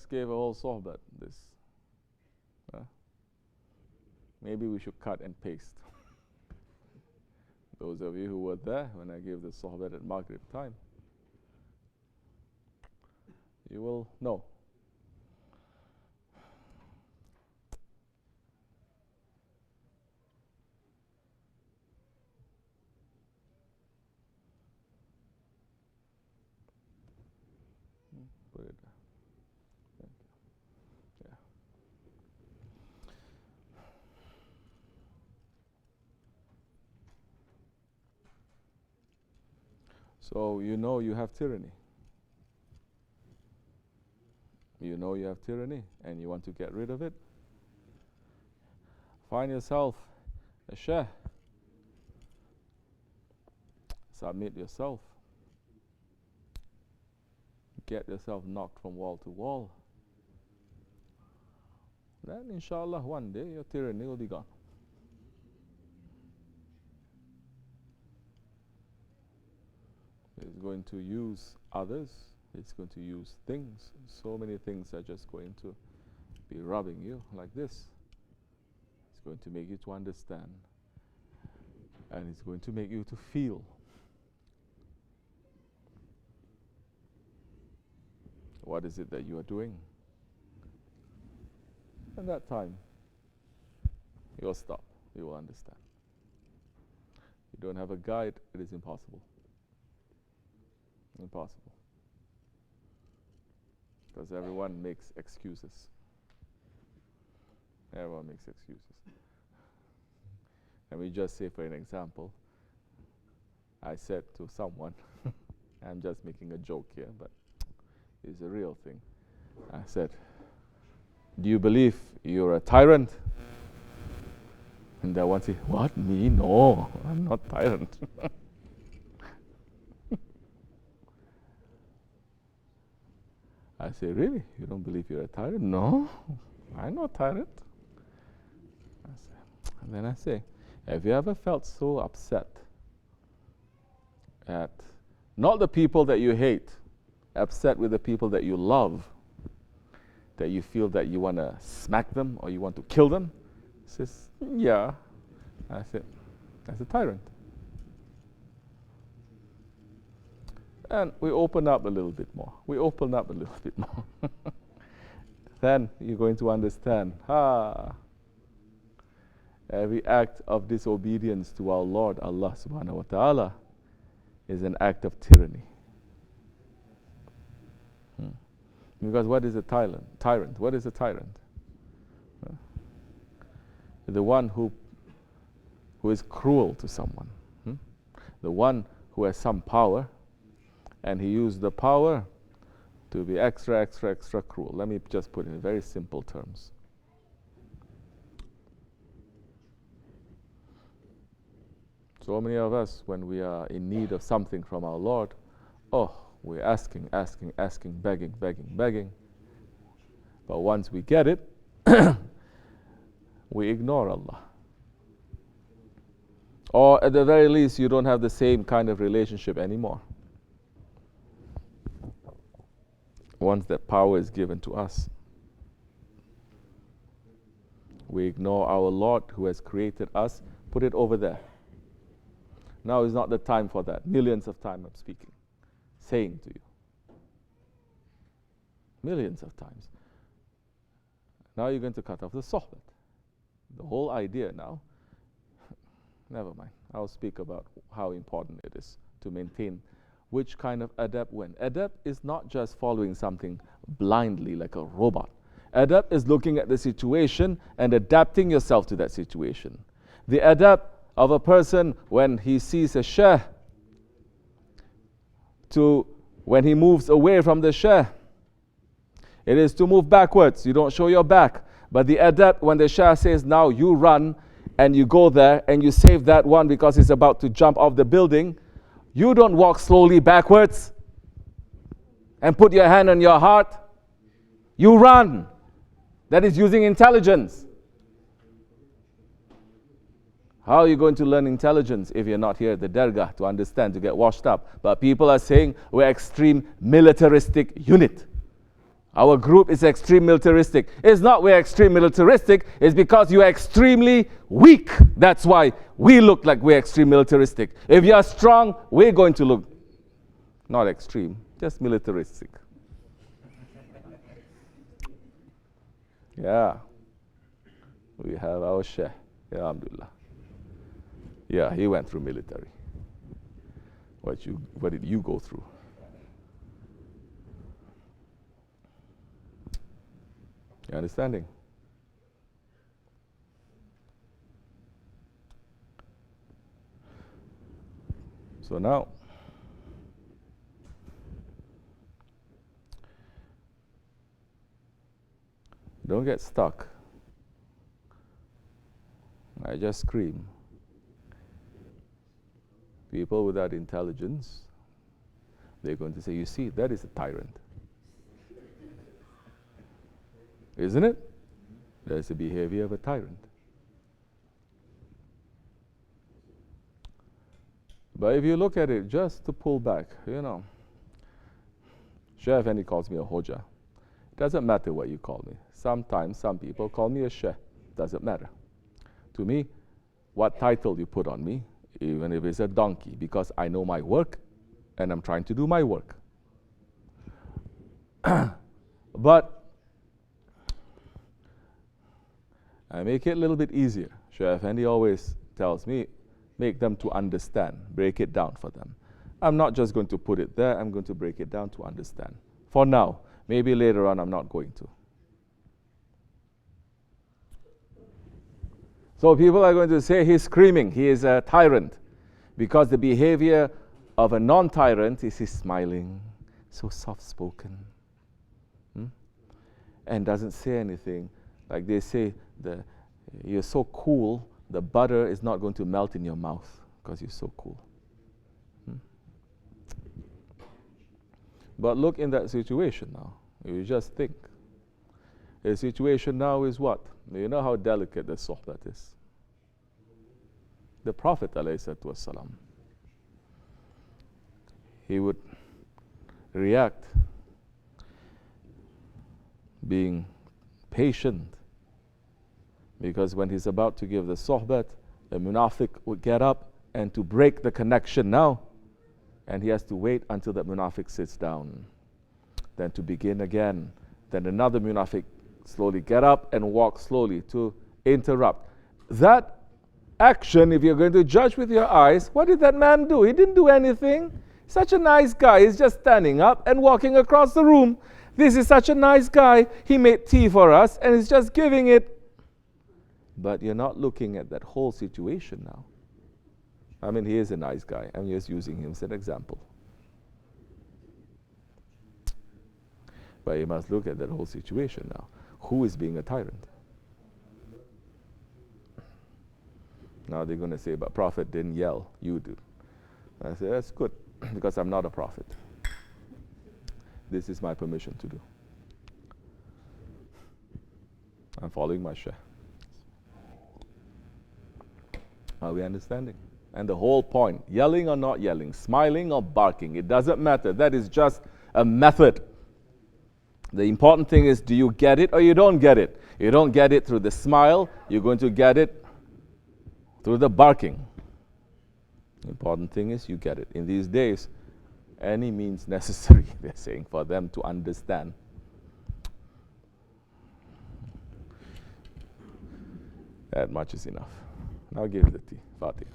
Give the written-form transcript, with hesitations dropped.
just gave a whole sohbat this. Maybe we should cut and paste. Those of you who were there when I gave the sohbat at Maghrib time, you will know. Put it there. Thank you. Yeah. So you know you have tyranny. You know you have tyranny and you want to get rid of it. Find yourself a sheikh. Submit yourself. Get yourself knocked from wall to wall. Then inshallah one day your tyranny will be gone. It's going to use others. It's going to use things. So many things are just going to be rubbing you like this. It's going to make you to understand. And it's going to make you to feel. What is it that you are doing? And that time, you'll stop. You will understand. You don't have a guide, it is impossible. Impossible. Because everyone makes excuses. Everyone makes excuses. Let me just say for an example, I said to someone, I'm just making a joke here, but it's a real thing. I said, do you believe you're a tyrant? And that one said, what, me? No, I'm not tyrant. I say, really? You don't believe you're a tyrant? No, I'm not a tyrant. And then I say, have you ever felt so upset at not the people that you hate, upset with the people that you love, that you feel that you want to smack them or you want to kill them? He says, yeah. I said, that's a tyrant. And we open up a little bit more. We open up a little bit more. Then you're going to understand, every act of disobedience to our Lord, Allah subhanahu wa ta'ala, is an act of tyranny. Because what is a tyrant? What is a tyrant? The one who is cruel to someone. The one who has some power, and he used the power to be extra cruel. Let me just put it in very simple terms. So many of us, when we are in need of something from our Lord, we're asking, begging. But once we get it, we ignore Allah. Or at the very least, you don't have the same kind of relationship anymore. Once that power is given to us, we ignore our Lord who has created us, put it over there. Now is not the time for that. Millions of times I'm speaking, saying to you. Millions of times. Now you're going to cut off the sohbat. The whole idea now, never mind. I'll speak about how important it is to maintain which kind of adab when. Adab is not just following something blindly like a robot. Adab is looking at the situation and adapting yourself to that situation. The adab of a person when he sees a sheikh to when he moves away from the sheikh, it is to move backwards. You don't show your back. But the adab when the sheikh says, now you run and you go there and you save that one because he's about to jump off the building, you don't walk slowly backwards and put your hand on your heart. You run. That is using intelligence. How are you going to learn intelligence if you're not here at the Dergah to understand, to get washed up? But people are saying we're extreme militaristic unit. Our group is extreme militaristic. It's not we're extreme militaristic, it's because you are extremely weak. That's why we look like we're extreme militaristic. If you are strong, we're going to look not extreme, just militaristic. Yeah. We have our Sheikh. Yeah, alhamdulillah. Yeah, he went through military. What did you go through? You understanding? So now, don't get stuck. I just scream. People without intelligence, they're going to say, you see, that is a tyrant. Isn't it? That's the behavior of a tyrant. But if you look at it, just to pull back, you know, Sheikh Effendi calls me a Hoja. It doesn't matter what you call me. Sometimes some people call me a Sheikh. Doesn't matter. To me, what title you put on me, even if it's a donkey, because I know my work and I'm trying to do my work. But I make it a little bit easier. Sheikh Effendi always tells me, make them to understand, break it down for them. I'm not just going to put it there, I'm going to break it down to understand. For now, maybe later on I'm not going to. So people are going to say he's screaming, he is a tyrant, because the behavior of a non-tyrant is he's smiling, so soft-spoken, and doesn't say anything. Like they say, you're so cool, the butter is not going to melt in your mouth because you're so cool. But look in that situation now. You just think. The situation now is what? You know how delicate the sohbat is. The Prophet ﷺ, he would react being patient, because when he's about to give the sohbat, the munafiq would get up and to break the connection now, and he has to wait until the munafiq sits down, then to begin again, then another munafiq slowly get up and walk slowly to interrupt. That action, if you're going to judge with your eyes, what did that man do? He didn't do anything. Such a nice guy. He's just standing up and walking across the room. This is such a nice guy. He made tea for us and he's just giving it. But you're not looking at that whole situation now. I mean, he is a nice guy. I'm just using him as an example. But you must look at that whole situation now. Who is being a tyrant? Now they're going to say, but Prophet didn't yell, you do. I say, that's good, because I'm not a prophet. This is my permission to do. I'm following my Shaykh. Are we understanding? And the whole point, yelling or not yelling, smiling or barking, it doesn't matter. That is just a method. The important thing is, do you get it or you don't get it? You don't get it through the smile, you're going to get it through the barking. The important thing is you get it. In these days, any means necessary, they're saying, for them to understand. That much is enough. Now give the tea, Fatih.